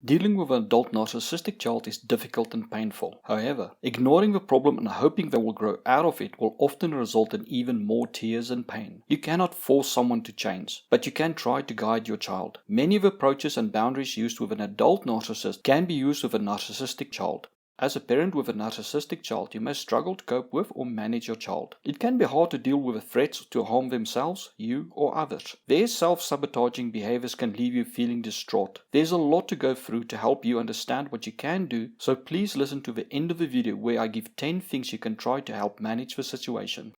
Dealing with an adult narcissistic child is difficult and painful. However, ignoring the problem and hoping they will grow out of it will often result in even more tears and pain. You cannot force someone to change, but you can try to guide your child. Many of the approaches and boundaries used with an adult narcissist can be used with a narcissistic child. As a parent with a narcissistic child, you may struggle to cope with or manage your child. It can be hard to deal with the threats to harm themselves, you, or others. Their self-sabotaging behaviors can leave you feeling distraught. There's a lot to go through to help you understand what you can do, so please listen to the end of the video where I give 10 things you can try to help manage the situation.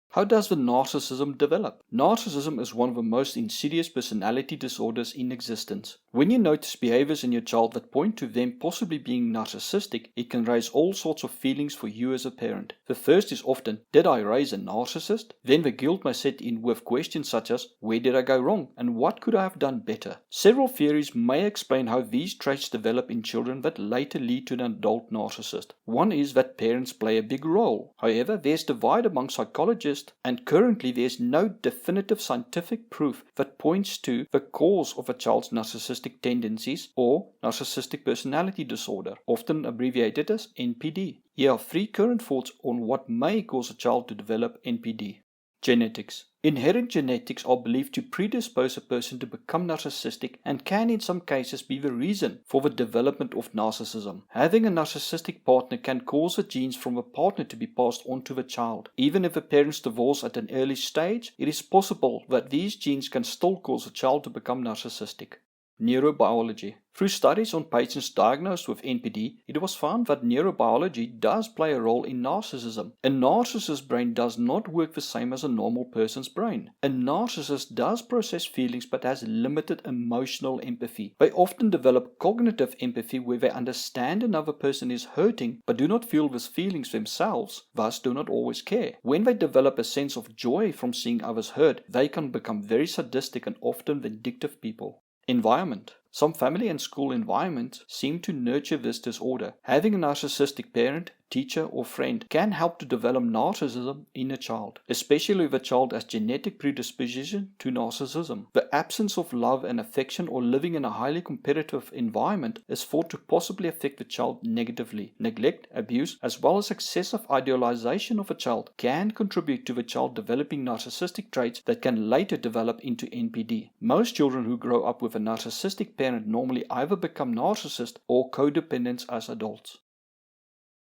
How does the narcissism develop? Narcissism is one of the most insidious personality disorders in existence. When you notice behaviors in your child that point to them possibly being narcissistic, it can raise all sorts of feelings for you as a parent. The first is often, did I raise a narcissist? Then the guilt may set in with questions such as, where did I go wrong and what could I have done better? Several theories may explain how these traits develop in children that later lead to an adult narcissist. One is that parents play a big role. However, there's divide among psychologists, and currently there is no definitive scientific proof that points to the cause of a child's narcissistic tendencies or narcissistic personality disorder, often abbreviated as NPD. Here are 3 current thoughts on what may cause a child to develop NPD. Genetics. Inherent genetics are believed to predispose a person to become narcissistic and can in some cases be the reason for the development of narcissism. Having a narcissistic partner can cause the genes from the partner to be passed on to the child. Even if the parents divorce at an early stage, it is possible that these genes can still cause a child to become narcissistic. Neurobiology. Through studies on patients diagnosed with NPD, it was found that neurobiology does play a role in narcissism. A narcissist's brain does not work the same as a normal person's brain. A narcissist does process feelings but has limited emotional empathy. They often develop cognitive empathy where they understand another person is hurting but do not feel these feelings themselves, thus do not always care. When they develop a sense of joy from seeing others hurt, they can become very sadistic and often vindictive people. Environment. Some family and school environments seem to nurture this disorder. Having a narcissistic parent, teacher, or friend can help to develop narcissism in a child, especially if a child has genetic predisposition to narcissism. The absence of love and affection or living in a highly competitive environment is thought to possibly affect the child negatively. Neglect, abuse, as well as excessive idealization of a child can contribute to the child developing narcissistic traits that can later develop into NPD. Most children who grow up with a narcissistic parent normally either become narcissists or codependents as adults.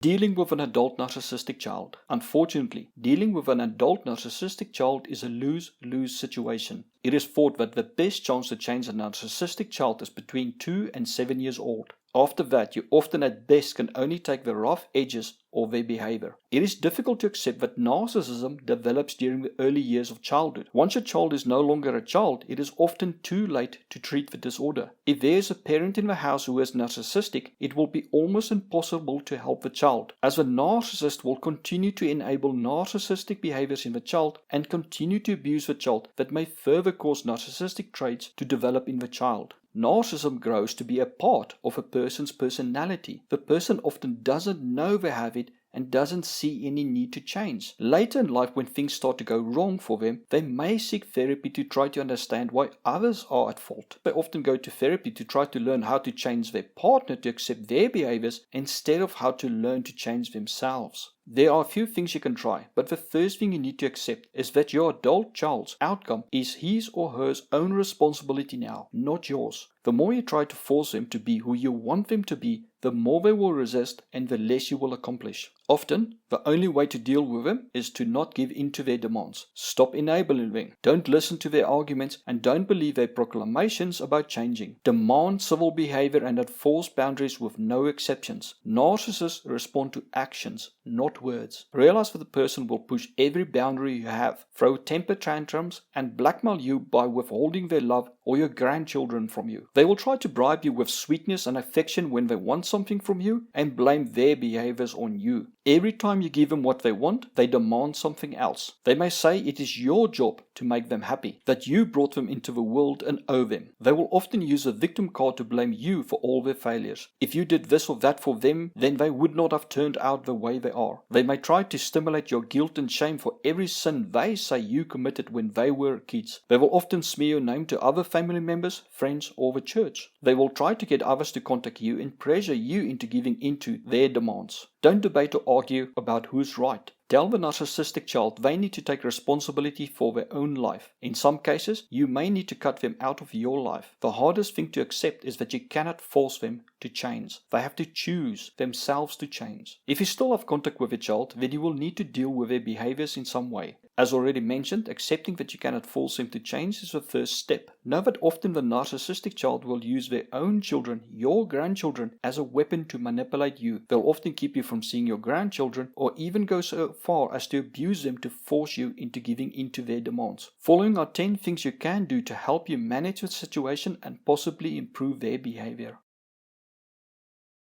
Dealing with an adult narcissistic child. Unfortunately, dealing with an adult narcissistic child is a lose-lose situation. It is thought that the best chance to change a narcissistic child is between 2 and 7 years old. After that, you often at best can only take the rough edges of their behavior. It is difficult to accept that narcissism develops during the early years of childhood. Once a child is no longer a child, it is often too late to treat the disorder. If there is a parent in the house who is narcissistic, it will be almost impossible to help the child, as the narcissist will continue to enable narcissistic behaviors in the child and continue to abuse the child that may further cause narcissistic traits to develop in the child. Narcissism grows to be a part of a person's personality. The person often doesn't know they have it and doesn't see any need to change. Later in life, when things start to go wrong for them, they may seek therapy to try to understand why others are at fault. They often go to therapy to try to learn how to change their partner to accept their behaviors instead of how to learn to change themselves. There are a few things you can try, but the first thing you need to accept is that your adult child's outcome is his or her own responsibility now, not yours. The more you try to force them to be who you want them to be, the more they will resist and the less you will accomplish. Often, the only way to deal with them is to not give in to their demands. Stop enabling them. Don't listen to their arguments and don't believe their proclamations about changing. Demand civil behavior and enforce boundaries with no exceptions. Narcissists respond to actions, not words. Realize that the person will push every boundary you have, throw temper tantrums, and blackmail you by withholding their love or your grandchildren from you. They will try to bribe you with sweetness and affection when they want something from you and blame their behaviors on you. Every time you give them what they want, they demand something else. They may say it is your job to make them happy, that you brought them into the world and owe them. They will often use a victim card to blame you for all their failures. If you did this or that for them, then they would not have turned out the way they are. They may try to stimulate your guilt and shame for every sin they say you committed when they were kids. They will often smear your name to other family members, friends, or the church. They will try to get others to contact you and pressure you into giving in to their demands. Don't debate or argue about who's right. Tell the narcissistic child they need to take responsibility for their own life. In some cases, you may need to cut them out of your life. The hardest thing to accept is that you cannot force them to change. They have to choose themselves to change. If you still have contact with a child, then you will need to deal with their behaviors in some way. As already mentioned, accepting that you cannot force them to change is the first step. Know that often the narcissistic child will use their own children, your grandchildren, as a weapon to manipulate you. They'll often keep you from seeing your grandchildren or even go so far as to abuse them to force you into giving in to their demands. Following are 10 things you can do to help you manage the situation and possibly improve their behavior.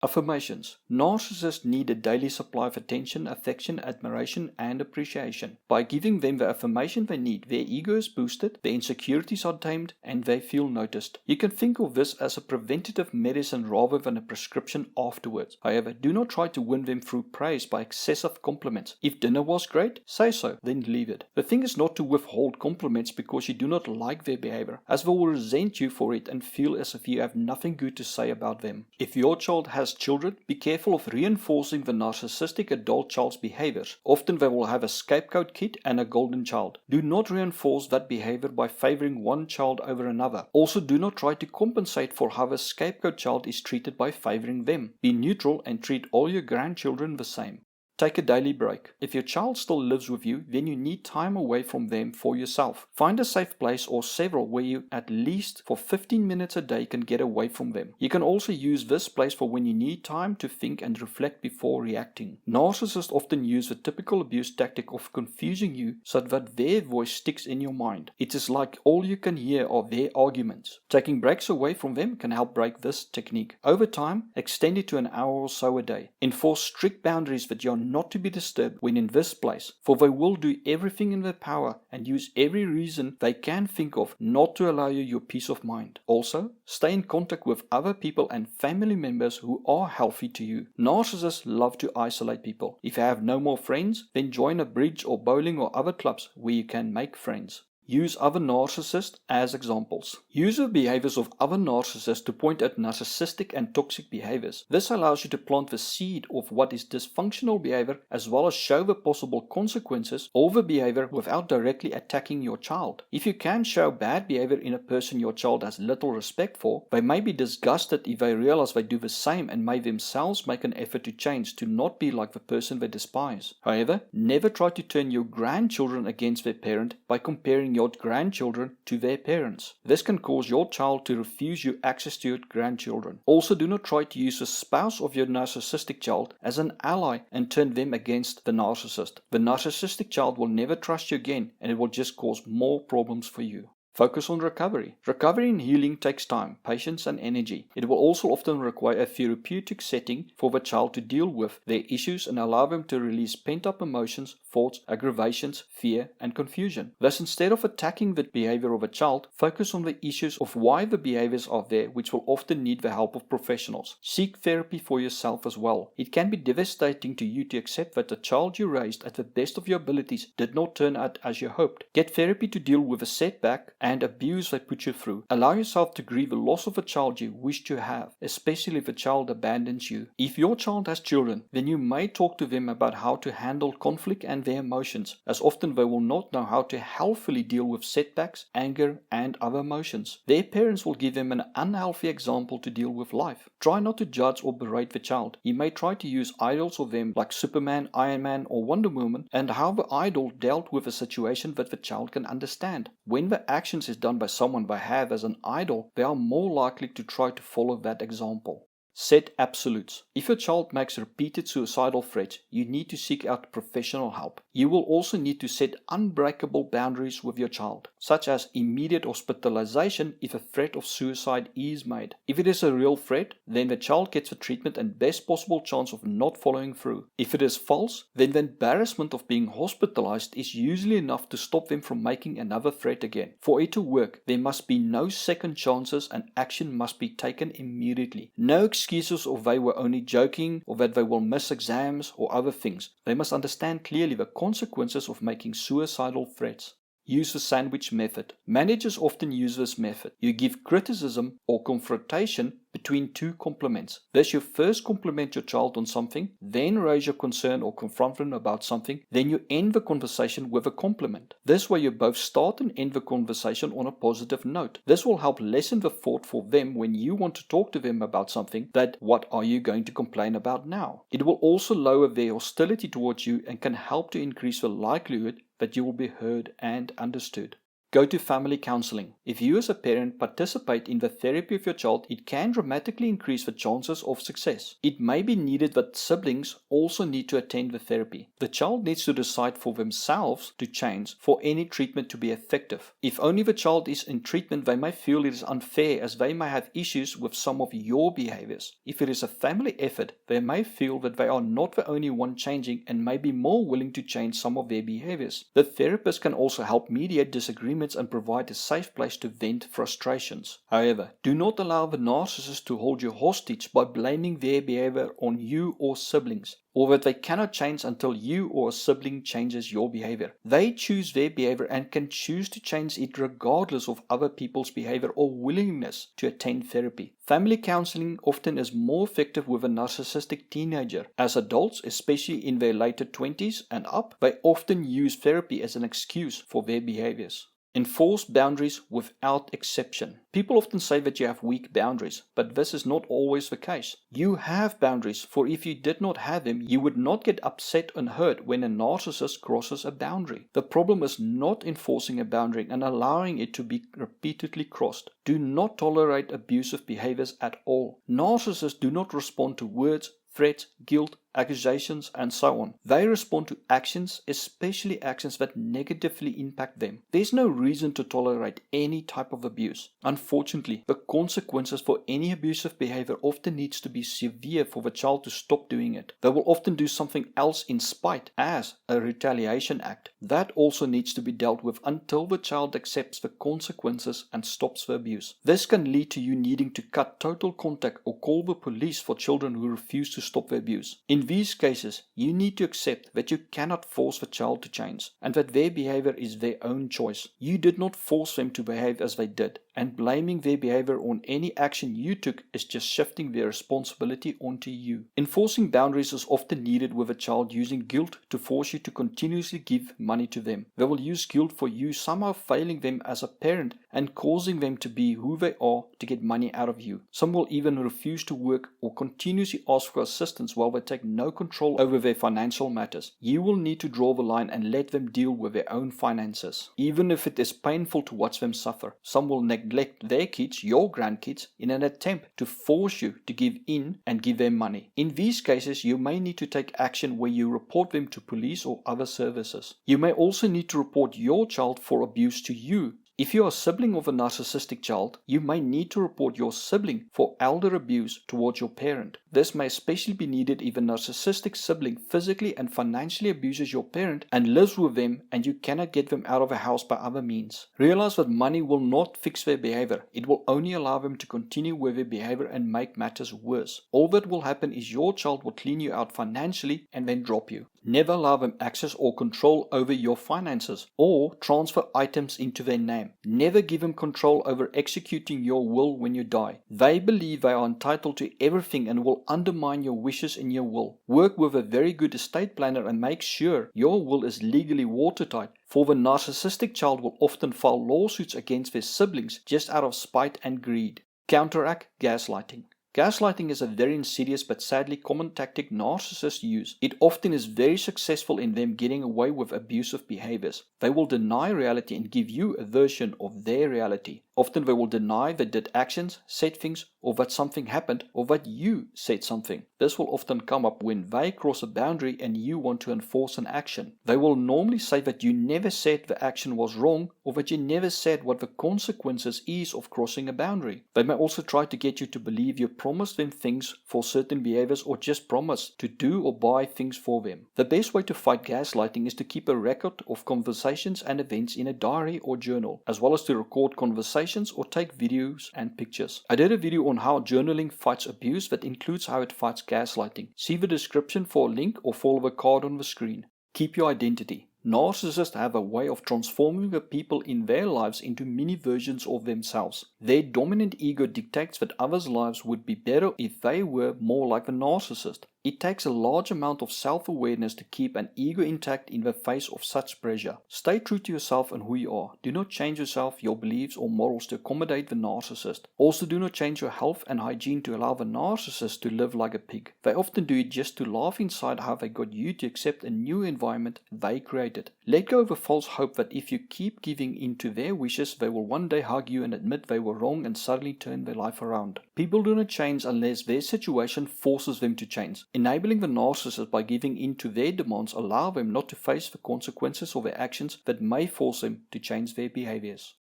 Affirmations. Narcissists need a daily supply of attention, affection, admiration, and appreciation. By giving them the affirmation they need, their ego is boosted, their insecurities are tamed, and they feel noticed. You can think of this as a preventative medicine rather than a prescription afterwards. However, do not try to win them through praise by excessive compliments. If dinner was great, say so, then leave it. The thing is not to withhold compliments because you do not like their behavior, as they will resent you for it and feel as if you have nothing good to say about them. If your child has children, be careful of reinforcing the narcissistic adult child's behaviors. Often they will have a scapegoat kid and a golden child. Do not reinforce that behavior by favoring one child over another. Also, do not try to compensate for how the scapegoat child is treated by favoring them. Be neutral and treat all your grandchildren the same. Take a daily break. If your child still lives with you, then you need time away from them for yourself. Find a safe place or several where you at least for 15 minutes a day can get away from them. You can also use this place for when you need time to think and reflect before reacting. Narcissists often use the typical abuse tactic of confusing you so that their voice sticks in your mind. It is like all you can hear are their arguments. Taking breaks away from them can help break this technique. Over time, extend it to an hour or so a day. Enforce strict boundaries that you are not to be disturbed when in this place, for they will do everything in their power and use every reason they can think of not to allow you your peace of mind. Also, stay in contact with other people and family members who are healthy to you. Narcissists love to isolate people. If you have no more friends, then join a bridge or bowling or other clubs where you can make friends. Use other narcissists as examples. Use the behaviors of other narcissists to point at narcissistic and toxic behaviors. This allows you to plant the seed of what is dysfunctional behavior as well as show the possible consequences of the behavior without directly attacking your child. If you can show bad behavior in a person your child has little respect for, they may be disgusted if they realize they do the same and may themselves make an effort to change to not be like the person they despise. However, never try to turn your grandchildren against their parent by comparing your grandchildren to their parents. This can cause your child to refuse you access to your grandchildren. Also, do not try to use the spouse of your narcissistic child as an ally and turn them against the narcissist. The narcissistic child will never trust you again, and it will just cause more problems for you. Focus on recovery. Recovery and healing takes time, patience, and energy. It will also often require a therapeutic setting for the child to deal with their issues and allow them to release pent-up emotions, thoughts, aggravations, fear, and confusion. Thus, instead of attacking the behavior of a child, focus on the issues of why the behaviors are there, which will often need the help of professionals. Seek therapy for yourself as well. It can be devastating to you to accept that the child you raised at the best of your abilities did not turn out as you hoped. Get therapy to deal with a setback and abuse they put you through. Allow yourself to grieve the loss of a child you wished to have, especially if a child abandons you. If your child has children, then you may talk to them about how to handle conflict and their emotions, as often they will not know how to healthfully deal with setbacks, anger, and other emotions. Their parents will give them an unhealthy example to deal with life. Try not to judge or berate the child. You may try to use idols of them like Superman, Iron Man, or Wonder Woman, and how the idol dealt with a situation that the child can understand. When the actions is done by someone they have as an idol, they are more likely to try to follow that example. Set absolutes. If your child makes repeated suicidal threats, you need to seek out professional help. You will also need to set unbreakable boundaries with your child, such as immediate hospitalization if a threat of suicide is made. If it is a real threat, then the child gets the treatment and best possible chance of not following through. If it is false, then the embarrassment of being hospitalized is usually enough to stop them from making another threat again. For it to work, there must be no second chances and action must be taken immediately. No excuses of they were only joking or that they will miss exams or other things. They must understand clearly the consequences of making suicidal threats. Use the sandwich method. Managers often use this method. You give criticism or confrontation between two compliments. Thus, you first compliment your child on something, then raise your concern or confront them about something, then you end the conversation with a compliment. This way, you both start and end the conversation on a positive note. This will help lessen the thought for them when you want to talk to them about something that, what are you going to complain about now? It will also lower their hostility towards you and can help to increase the likelihood that you will be heard and understood. Go to family counseling. If you as a parent participate in the therapy of your child, it can dramatically increase the chances of success. It may be needed that siblings also need to attend the therapy. The child needs to decide for themselves to change for any treatment to be effective. If only the child is in treatment, they may feel it is unfair as they may have issues with some of your behaviors. If it is a family effort, they may feel that they are not the only one changing and may be more willing to change some of their behaviors. The therapist can also help mediate disagreements and provide a safe place to vent frustrations. However, do not allow the narcissist to hold you hostage by blaming their behavior on you or siblings, or that they cannot change until you or a sibling changes your behavior. They choose their behavior and can choose to change it regardless of other people's behavior or willingness to attend therapy. Family counseling often is more effective with a narcissistic teenager. As adults, especially in their later 20s and up, they often use therapy as an excuse for their behaviors. Enforce boundaries without exception. People often say that you have weak boundaries, but this is not always the case. You have boundaries, for if you did not have them, you would not get upset and hurt when a narcissist crosses a boundary. The problem is not enforcing a boundary and allowing it to be repeatedly crossed. Do not tolerate abusive behaviors at all. Narcissists do not respond to words, threats, guilt, accusations, and so on. They respond to actions, especially actions that negatively impact them. There's no reason to tolerate any type of abuse. Unfortunately, the consequences for any abusive behavior often needs to be severe for the child to stop doing it. They will often do something else in spite, as a retaliation act. That also needs to be dealt with until the child accepts the consequences and stops the abuse. This can lead to you needing to cut total contact or call the police for children who refuse to stop the abuse. In these cases, you need to accept that you cannot force the child to change and that their behavior is their own choice. You did not force them to behave as they did, and blaming their behavior on any action you took is just shifting their responsibility onto you. Enforcing boundaries is often needed with a child using guilt to force you to continuously give money to them. They will use guilt for you somehow failing them as a parent and causing them to be who they are to get money out of you. Some will even refuse to work or continuously ask for assistance while they take no control over their financial matters. You will need to draw the line and let them deal with their own finances, even if it is painful to watch them suffer. Some will neglect their kids, your grandkids, in an attempt to force you to give in and give them money. In these cases, you may need to take action where you report them to police or other services. You may also need to report your child for abuse to you. If you are a sibling of a narcissistic child, you may need to report your sibling for elder abuse towards your parent. This may especially be needed if a narcissistic sibling physically and financially abuses your parent and lives with them and you cannot get them out of a house by other means. Realize that money will not fix their behavior. It will only allow them to continue with their behavior and make matters worse. All that will happen is your child will clean you out financially and then drop you. Never allow them access or control over your finances or transfer items into their name. Never give them control over executing your will when you die. They believe they are entitled to everything and will undermine your wishes in your will. Work with a very good estate planner and make sure your will is legally watertight, for the narcissistic child will often file lawsuits against their siblings just out of spite and greed. Counteract gaslighting. Gaslighting is a very insidious but sadly common tactic narcissists use. It often is very successful in them getting away with abusive behaviors. They will deny reality and give you a version of their reality. Often they will deny they did actions, said things, or that something happened, or that you said something. This will often come up when they cross a boundary and you want to enforce an action. They will normally say that you never said the action was wrong, or that you never said what the consequences is of crossing a boundary. They may also try to get you to believe you promised them things for certain behaviors, or just promise to do or buy things for them. The best way to fight gaslighting is to keep a record of conversations and events in a diary or journal, as well as to record conversations or take videos and pictures. I did a video on how journaling fights abuse that includes how it fights gaslighting. See the description for a link or follow the card on the screen. Keep your identity. Narcissists have a way of transforming the people in their lives into mini versions of themselves. Their dominant ego dictates that others' lives would be better if they were more like the narcissist. It takes a large amount of self-awareness to keep an ego intact in the face of such pressure. Stay true to yourself and who you are. Do not change yourself, your beliefs or morals to accommodate the narcissist. Also, do not change your health and hygiene to allow the narcissist to live like a pig. They often do it just to laugh inside how they got you to accept a new environment they created. Let go of a false hope that if you keep giving in to their wishes, they will one day hug you and admit they were wrong and suddenly turn their life around. People do not change unless their situation forces them to change. Enabling the narcissist by giving in to their demands allow them not to face the consequences of their actions that may force them to change their behaviors.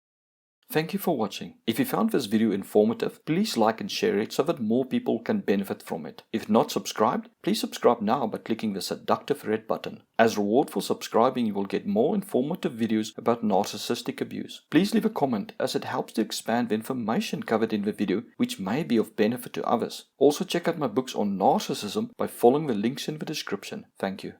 Thank you for watching. If you found this video informative, please like and share it so that more people can benefit from it. If not subscribed, please subscribe now by clicking the seductive red button. As reward for subscribing, you will get more informative videos about narcissistic abuse. Please leave a comment as it helps to expand the information covered in the video, which may be of benefit to others. Also check out my books on narcissism by following the links in the description. Thank you.